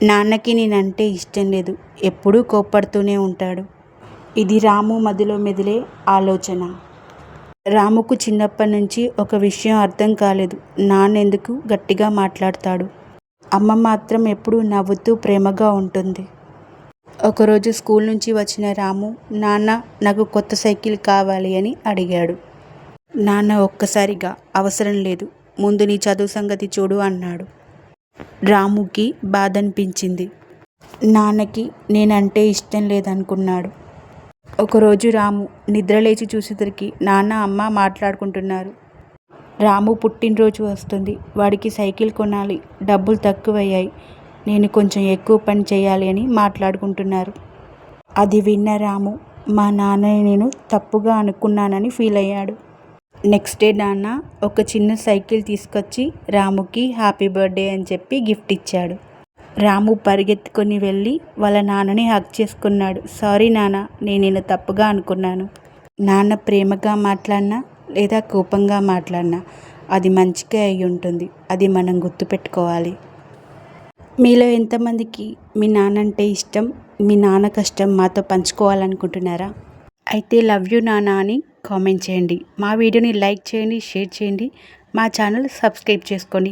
నాన్నకి నేనంటే ఇష్టం లేదు. ఎప్పుడూ కోప్పడుతూనే ఉంటాడు. ఇది రాము మదిలో మెదిలే ఆలోచన. రాముకు చిన్నప్పటినుంచి ఒక విషయం అర్థం కాలేదు. నాన్నెందుకు గట్టిగా మాట్లాడతాడు. అమ్మ మాత్రం ఎప్పుడూ నవ్వుతూ ప్రేమగా ఉంటుంది. ఒకరోజు స్కూల్ నుంచి వచ్చిన రాము, నాన్న నాకు కొత్త సైకిల్ కావాలి అని అడిగాడు. నాన్న ఒక్కసారిగా అవసరం లేదు, ముందు నీ చదువు సంగతి చూడు అన్నాడు. రాముకి బాధనిపించింది. నాన్నకి నేనంటే ఇష్టం లేదనుకున్నాడు. ఒకరోజు రాము నిద్రలేచి చూసేసరికి నాన్న అమ్మ మాట్లాడుకుంటున్నారు. రాము పుట్టినరోజు వస్తుంది, వాడికి సైకిల్ కొనాలి, డబ్బులు తక్కువయ్యాయి, నేను కొంచెం ఎక్కువ పని చేయాలి అని మాట్లాడుకుంటున్నారు. అది విన్న రాము మా నాన్నని నేను తప్పుగా అనుకున్నానని ఫీల్ అయ్యాడు. నెక్స్ట్ డే నాన్న ఒక చిన్న సైకిల్ తీసుకొచ్చి రాముకి హ్యాపీ బర్త్డే అని చెప్పి గిఫ్ట్ ఇచ్చాడు. రాము పరిగెత్తుకొని వెళ్ళి వాళ్ళ నాన్నని హగ్ చేసుకున్నాడు. సారీ నాన్న, నేను నిన్ను తప్పుగా అనుకున్నాను. నాన్న ప్రేమగా మాట్లాడినా లేదా కోపంగా మాట్లాడినా అది మంచిగా అయి ఉంటుంది. అది మనం గుర్తుపెట్టుకోవాలి. మీలో ఎంతమందికి మీ నాన్న అంటే ఇష్టం? మీ నాన్న కష్టం మాతో పంచుకోవాలనుకుంటున్నారా? అయితే లవ్ యూ నాన్న అని కామెంట్ చేయండి. మా వీడియోని లైక్ చేయండి, షేర్ చేయండి, మా ఛానల్ సబ్స్క్రైబ్ చేసుకోండి.